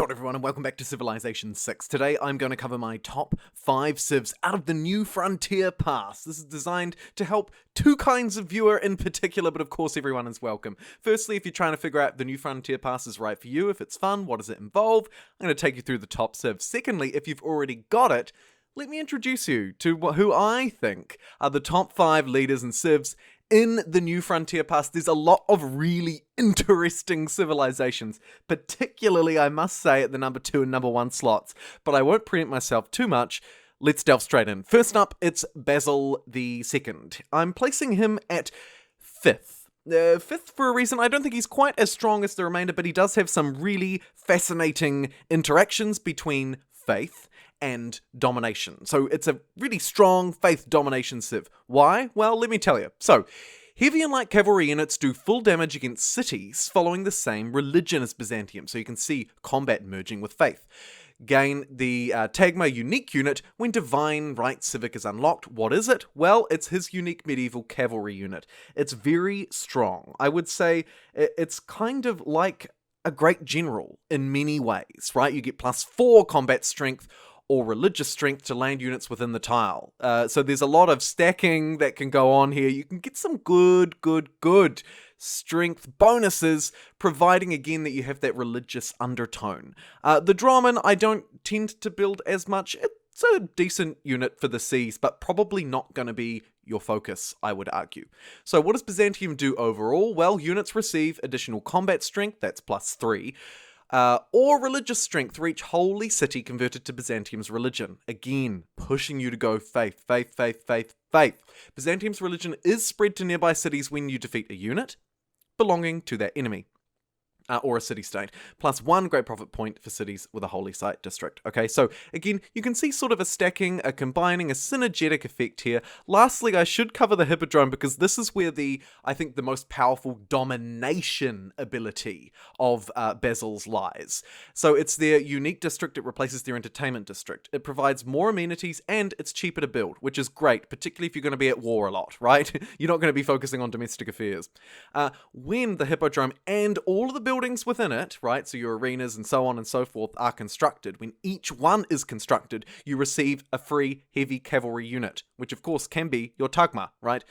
Kia ora everyone and welcome back to Civilization 6. Today I'm going to cover my top 5 civs out of the New Frontier Pass. This is designed to help two kinds of viewer in particular, but of course everyone is welcome. Firstly, if you're trying to figure out if the New Frontier Pass is right for you, if it's fun, what does it involve, I'm going to take you through the top civs. Secondly, if you've already got it, let me introduce you to who I think are the top 5 leaders and civs in the New Frontier Pass. There's a lot of really interesting civilizations, particularly, I must say, at the number 2 and number 1 slots, but I won't preempt myself too much. Let's delve straight in. First up, it's Basil II. I'm placing him at 5th. 5th for a reason. I don't think he's quite as strong as the remainder, but he does have some really fascinating interactions between faith and domination. So it's a really strong faith domination civ. Why? Well, let me tell you. So, heavy and light cavalry units do full damage against cities following the same religion as Byzantium, so you can see combat merging with faith. Gain the Tagma unique unit when Divine Right Civic is unlocked. What is it? Well, it's his unique medieval cavalry unit. It's very strong. I would say it's kind of like a great general in many ways, right? You get +4 combat strength or religious strength to land units within the tile. So there's a lot of stacking that can go on here. You can get some good strength bonuses, providing again that you have that religious undertone. The Drahman, I don't tend to build as much. It's a decent unit for the seas, but probably not going to be your focus, I would argue. So what does Byzantium do overall? Well, units receive additional combat strength, that's +3. Or religious strength for each holy city converted to Byzantium's religion. Again, pushing you to go faith. Byzantium's religion is spread to nearby cities when you defeat a unit belonging to that enemy. Or a city-state, +1 great profit point for cities with a holy site district. Okay, so again, you can see sort of a stacking, a combining, a synergetic effect here. Lastly, I should cover the Hippodrome because this is where I think the most powerful domination ability of Basil's lies. So it's their unique district, it replaces their entertainment district. It provides more amenities and it's cheaper to build, which is great, particularly if you're going to be at war a lot, right? You're not going to be focusing on domestic affairs. When the Hippodrome and all of the buildings within it, right, so your arenas and so on and so forth are constructed, when each one is constructed, you receive a free heavy cavalry unit, which of course can be your Tagma, right?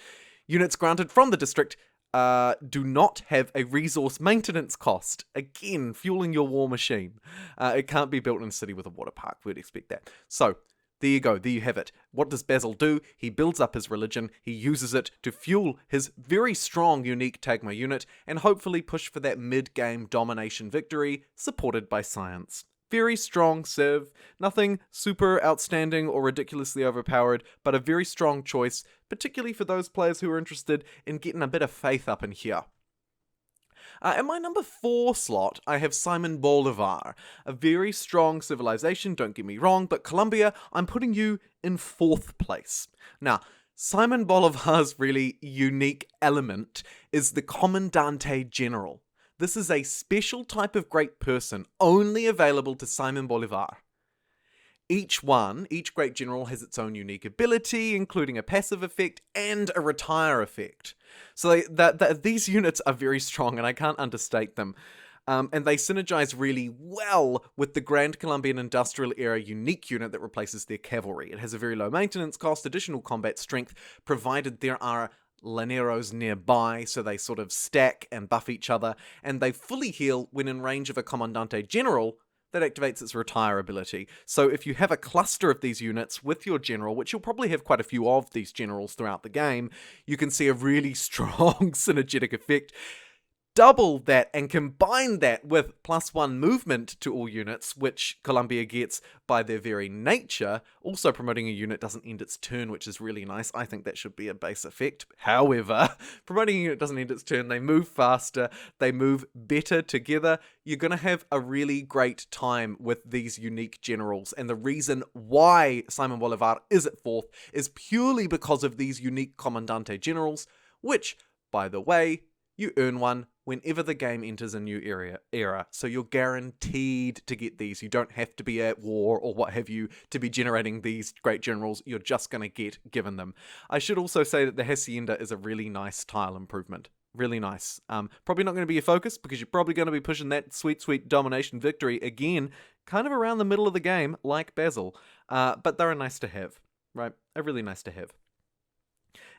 Units granted from the district do not have a resource maintenance cost. Again, fueling your war machine. It can't be built in a city with a water park, we'd expect that. So, there you go, there you have it. What does Basil do? He builds up his religion, he uses it to fuel his very strong unique Tagma unit, and hopefully push for that mid-game domination victory, supported by science. Very strong civ, nothing super outstanding or ridiculously overpowered, but a very strong choice, particularly for those players who are interested in getting a bit of faith up in here. In my number 4 slot, I have Bolivar, a very strong civilization, don't get me wrong, but Colombia, I'm putting you in 4th place. Now, Bolivar's really unique element is the Comandante General. This is a special type of great person, only available to Bolivar. Each great general has its own unique ability, including a passive effect and a retire effect. So these units are very strong, and I can't understate them. And they synergize really well with the Grand Colombian Industrial Era unique unit that replaces their cavalry. It has a very low maintenance cost, additional combat strength, provided there are Laneros nearby, so they sort of stack and buff each other, and they fully heal when in range of a Comandante General that activates its retire ability. So if you have a cluster of these units with your general, which you'll probably have quite a few of these generals throughout the game, you can see a really strong synergetic effect. Double that and combine that with +1 movement to all units, which Colombia gets by their very nature, also promoting a unit doesn't end its turn, which is really nice. I think that should be a base effect. However, promoting a unit doesn't end its turn, they move faster, they move better together. You're going to have a really great time with these unique generals, and the reason why Bolivar is at 4th is purely because of these unique Comandante Generals, which, by the way, you earn one whenever the game enters a new era. So you're guaranteed to get these. You don't have to be at war or what have you to be generating these great generals. You're just going to get given them. I should also say that the Hacienda is a really nice tile improvement. Really nice. Probably not going to be your focus because you're probably going to be pushing that sweet, sweet domination victory again, kind of around the middle of the game, like Basil. But they're a nice to have, right? A really nice to have.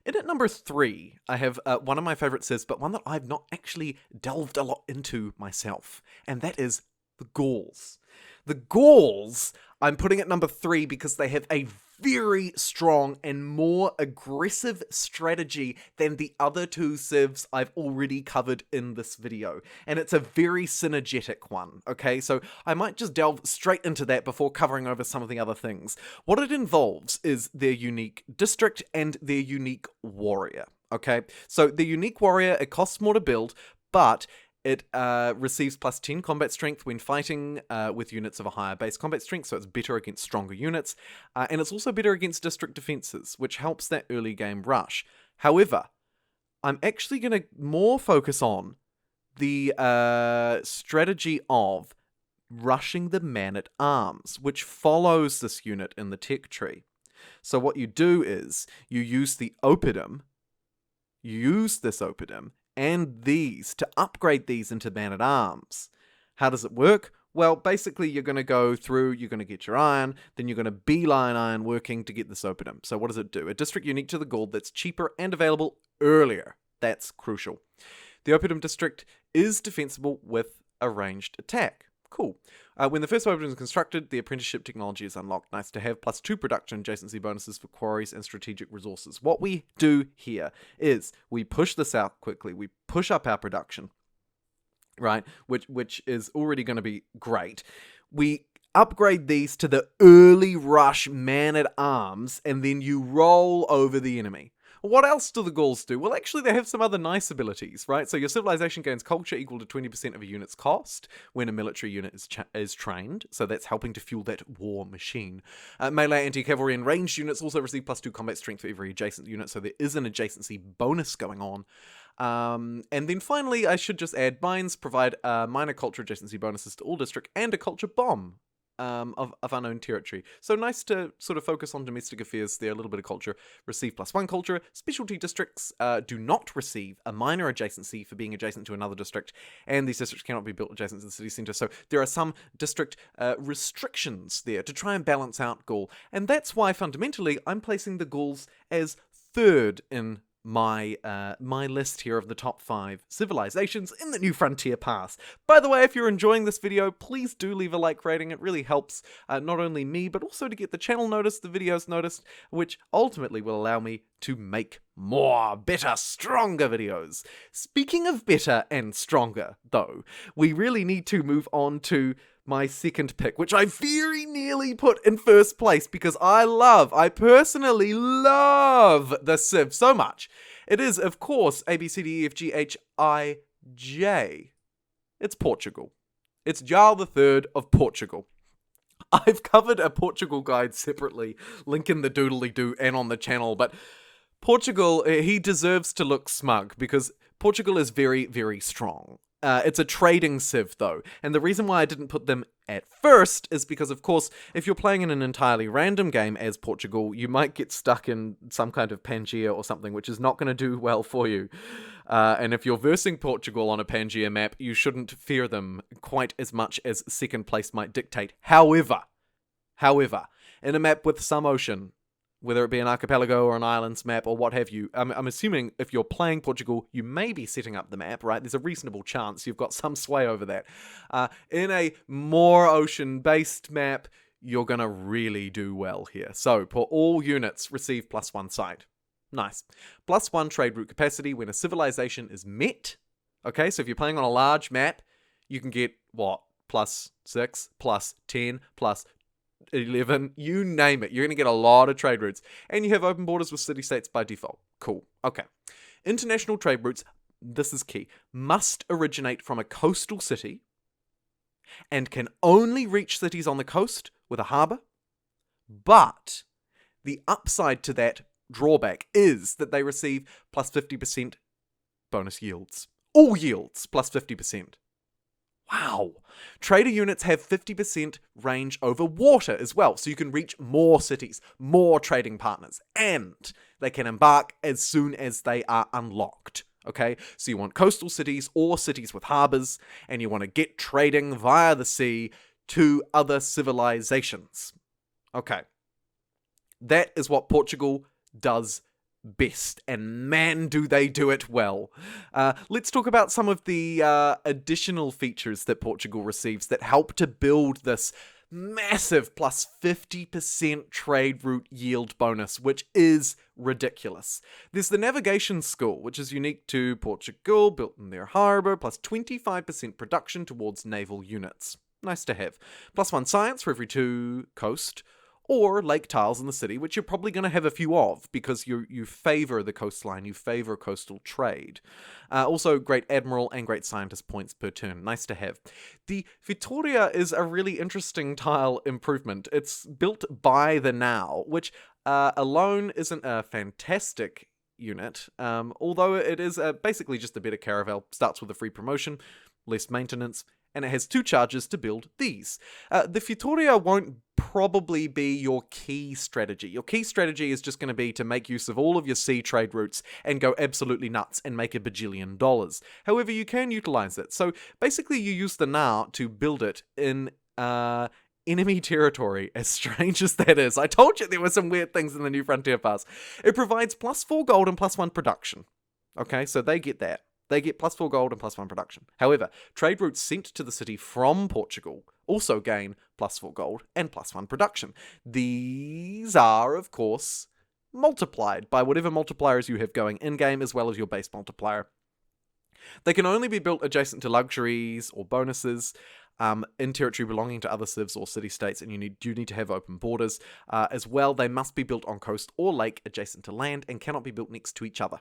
In at number 3, I have one of my favorite civs, but one that I've not actually delved a lot into myself, and that is the Gauls. The Gauls, I'm putting at number 3 because they have a very strong and more aggressive strategy than the other 2 civs I've already covered in this video. And it's a very synergetic one, okay? So I might just delve straight into that before covering over some of the other things. What it involves is their unique district and their unique warrior, okay? So the unique warrior, it costs more to build, but it receives plus 10 combat strength when fighting with units of a higher base combat strength, so it's better against stronger units, and it's also better against district defenses, which helps that early game rush. However, I'm actually going to more focus on the strategy of rushing the man-at-arms, which follows this unit in the tech tree. So what you do is, you use the oppidum, and these to upgrade these into man-at-arms. How does it work? Well, basically you're going to go through, you're going to get your iron, then you're going to beeline iron working to get this oppidum. So what does it do? A district unique to the Gaul that's cheaper and available earlier. That's crucial. The oppidum district is defensible with a ranged attack. Cool. When the first oppidum is constructed, the apprenticeship technology is unlocked. Nice to have. Plus 2 production adjacency bonuses for quarries and strategic resources. What we do here is we push this out quickly. We push up our production, right? Which is already going to be great. We upgrade these to the early rush man-at-arms, and then you roll over the enemy. What else do the Gauls do? Well, actually, they have some other nice abilities, right? So your civilization gains culture equal to 20% of a unit's cost when a military unit is trained. So that's helping to fuel that war machine. Melee, anti-cavalry, and ranged units also receive plus 2 combat strength for every adjacent unit. So there is an adjacency bonus going on. And then finally, I should just add, mines provide minor culture adjacency bonuses to all district and a culture bomb. Of unknown territory. So nice to sort of focus on domestic affairs there, a little bit of culture. Receive plus 1 culture. Specialty districts do not receive a minor adjacency for being adjacent to another district, and these districts cannot be built adjacent to the city centre. So there are some district restrictions there to try and balance out Gaul. And that's why fundamentally I'm placing the Gauls as 3rd in my list here of the top 5 civilizations in the New Frontier Pass. By the way, if you're enjoying this video, please do leave a like rating. It really helps not only me, but also to get the channel noticed, the videos noticed, which ultimately will allow me to make more, better, stronger videos. Speaking of better and stronger, though, we really need to move on to my second pick, which I very nearly put in first place because I personally love the civ so much. It is, of course, A, B, C, D, E, F, G, H, I, J. It's Portugal. It's Joao III of Portugal. I've covered a Portugal guide separately, link in the doodly-doo and on the channel, but Portugal, he deserves to look smug because Portugal is very, very strong. It's a trading civ, though, and the reason why I didn't put them at first is because, of course, if you're playing in an entirely random game as Portugal, you might get stuck in some kind of Pangaea or something, which is not going to do well for you. And if you're versing Portugal on a Pangaea map, you shouldn't fear them quite as much as second place might dictate. However, in a map with some ocean, whether it be an archipelago or an islands map or what have you. I'm assuming if you're playing Portugal, you may be setting up the map, right? There's a reasonable chance you've got some sway over that. In a more ocean-based map, you're going to really do well here. So, for all units, receive plus 1 site. Nice. Plus 1 trade route capacity when a civilization is met. Okay, so if you're playing on a large map, you can get, what, plus 6, plus 10, plus 11, you name it. You're going to get a lot of trade routes. And you have open borders with city-states by default. Cool. Okay. International trade routes, this is key, must originate from a coastal city and can only reach cities on the coast with a harbour. But the upside to that drawback is that they receive plus 50% bonus yields. All yields plus 50%. Wow. Trader units have 50% range over water as well, so you can reach more cities, more trading partners, and they can embark as soon as they are unlocked. okay? So you want coastal cities or cities with harbors, and you want to get trading via the sea to other civilizations. Okay. That is what Portugal does best, and man, do they do it well. Let's talk about some of the additional features that Portugal receives that help to build this massive plus 50% trade route yield bonus, which is ridiculous. There's the navigation school, which is unique to Portugal, built in their harbour, plus 25% production towards naval units. Nice to have. Plus 1 science for every 2 coast or lake tiles in the city, which you're probably going to have a few of because you favour the coastline, you favour coastal trade. Also, great admiral and great scientist points per turn. Nice to have. The Vitoria is a really interesting tile improvement. It's built by the Now, which alone isn't a fantastic unit, although it is basically just a better caravel. Starts with a free promotion, less maintenance, and it has 2 charges to build these. The Vitoria won't probably be your key strategy. Your key strategy is just going to be to make use of all of your sea trade routes and go absolutely nuts and make $1 bajillion. However, you can utilize it. So basically you use the Now to build it in enemy territory, as strange as that is. I told you there were some weird things in the New Frontier Pass. It provides plus 4 gold and plus 1 production. Okay, so they get that. They get plus 4 gold and plus 1 production. However, trade routes sent to the city from Portugal also gain plus 4 gold and plus 1 production. These are, of course, multiplied by whatever multipliers you have going in-game as well as your base multiplier. They can only be built adjacent to luxuries or bonuses in territory belonging to other civs or city-states, and you need to have open borders. As well, they must be built on coast or lake adjacent to land and cannot be built next to each other.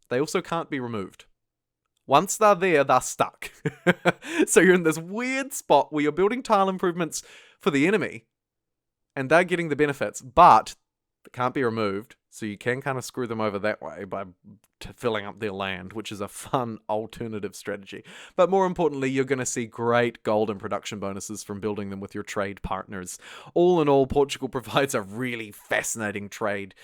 They also can't be removed. Once they're there, they're stuck. So you're in this weird spot where you're building tile improvements for the enemy, and they're getting the benefits, but they can't be removed, so you can kind of screw them over that way by filling up their land, which is a fun alternative strategy. But more importantly, you're going to see great gold and production bonuses from building them with your trade partners. All in all, Portugal provides a really fascinating trade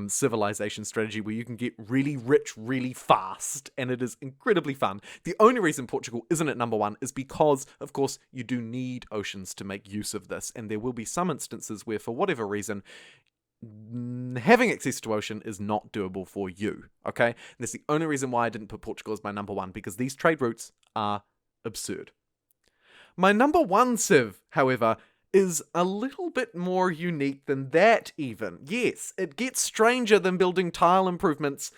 civilization strategy where you can get really rich really fast, and it is incredibly fun. The only reason Portugal isn't at number 1 is because, of course, you do need oceans to make use of this, and there will be some instances where, for whatever reason, having access to ocean is not doable for you, okay? And that's the only reason why I didn't put Portugal as my number 1, because these trade routes are absurd. My number 1 civ, however, is a little bit more unique than that even. Yes, it gets stranger than building tile improvements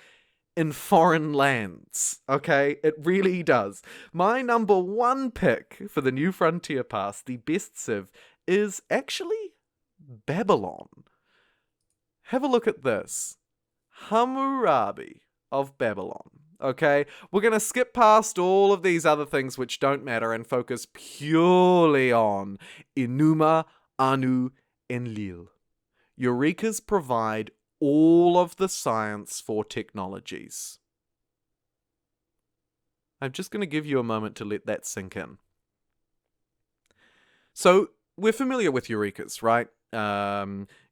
in foreign lands, okay? It really does. My number 1 pick for the New Frontier Pass, the best civ, is actually Babylon. Have a look at this. Hammurabi of Babylon. Okay, we're going to skip past all of these other things which don't matter and focus purely on Enuma, Anu, Enlil. Eurekas provide all of the science for technologies. I'm just going to give you a moment to let that sink in. So, we're familiar with Eurekas, right?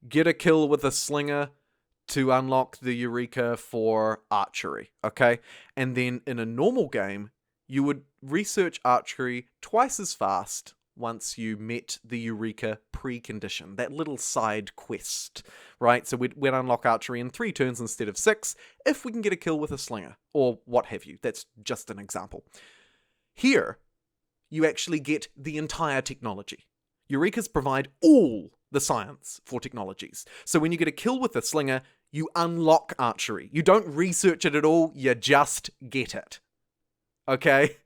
Get a kill with a slinger to unlock the Eureka for archery, okay? And then in a normal game, you would research archery twice as fast once you met the Eureka precondition, that little side quest, right? So we'd unlock archery in 3 turns instead of 6 if we can get a kill with a slinger, or what have you. That's just an example. Here, you actually get the entire technology. Eurekas provide all the science for technologies. So when you get a kill with a slinger, you unlock archery. You don't research it at all, you just get it. Okay?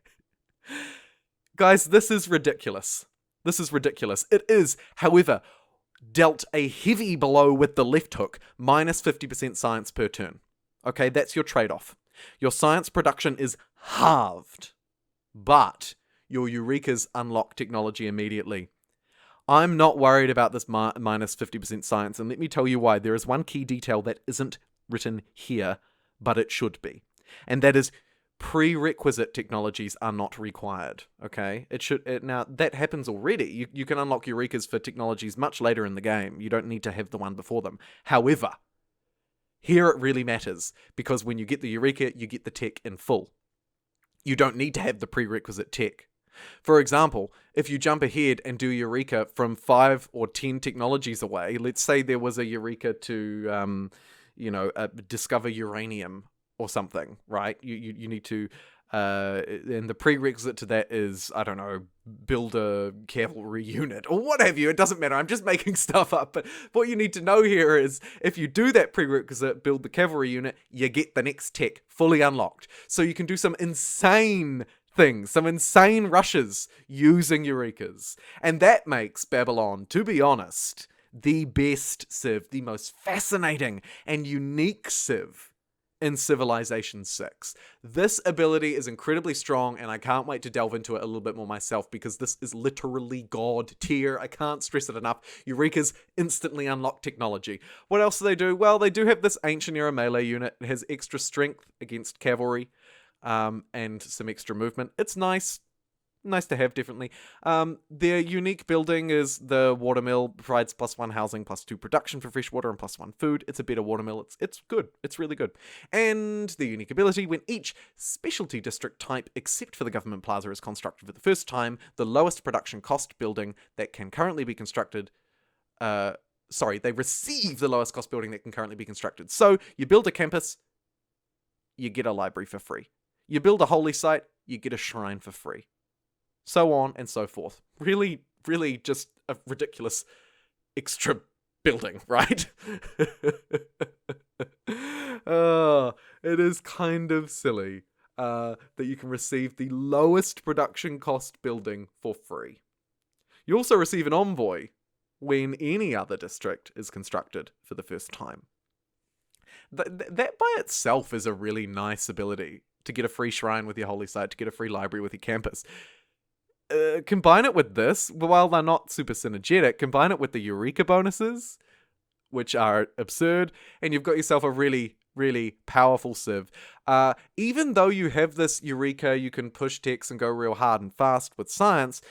Guys, this is ridiculous. This is ridiculous. It is, however, dealt a heavy blow with the left hook, minus 50% science per turn. Okay, that's your trade-off. Your science production is halved, but your Eurekas unlock technology immediately. I'm not worried about this minus 50% science, and let me tell you why. There is one key detail that isn't written here, but it should be. And that is prerequisite technologies are not required, okay? Now, that happens already. You can unlock Eurekas for technologies much later in the game. You don't need to have the one before them. However, Here it really matters, because when you get the Eureka, you get the tech in full. You don't need to have the prerequisite tech. For example, if you jump ahead and do Eureka from 5 or 10 technologies away, let's say there was a Eureka to, discover uranium or something, right? You need to, and the prerequisite to that is, I don't know, build a cavalry unit or what have you. It doesn't matter. I'm just making stuff up. But what you need to know here is if you do that prerequisite, build the cavalry unit, you get the next tech fully unlocked. So you can do some insane things, some insane rushes using Eurekas. And that makes Babylon, to be honest, the best civ, the most fascinating and unique civ in Civilization 6. This ability is incredibly strong, and I can't wait to delve into it a little bit more myself, because this is literally god tier. I can't stress it enough. Eureka's instantly unlock technology. What else do they do? Well, they do have this ancient era melee unit. It has extra strength against cavalry, and some extra movement. It's nice to have, definitely. Their unique building is the watermill, provides +1 housing, +2 production for fresh water, and +1 food. It's a better watermill. It's good. It's really good. And the unique ability, when each specialty district type, except for the government plaza, is constructed for the first time, the lowest production cost building that can currently be constructed, they receive the lowest cost building that can currently be constructed. So you build a campus, you get a library for free. You build a holy site, you get a shrine for free. So on and so forth. Really, really just a ridiculous extra building, right? It is kind of silly that you can receive the lowest production cost building for free. You also receive an envoy when any other district is constructed for the first time. That by itself is a really nice ability, to get a free shrine with your holy site, to get a free library with your campus. Combine it with this, while they're not super synergetic, combine it with the Eureka bonuses, which are absurd, and you've got yourself a really, really powerful civ. Even though you have this Eureka, you can push techs and go real hard and fast with science,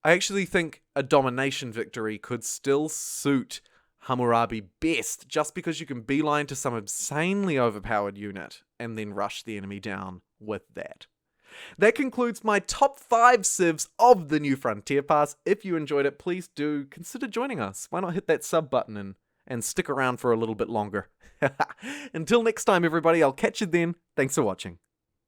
I actually think a domination victory could still suit Hammurabi best, just because you can beeline to some insanely overpowered unit and then rush the enemy down with that. That concludes my top 5 civs of the New Frontier Pass. If you enjoyed it, please do consider joining us. Why not hit that sub button and stick around for a little bit longer? Until next time, everybody, I'll catch you then. Thanks for watching.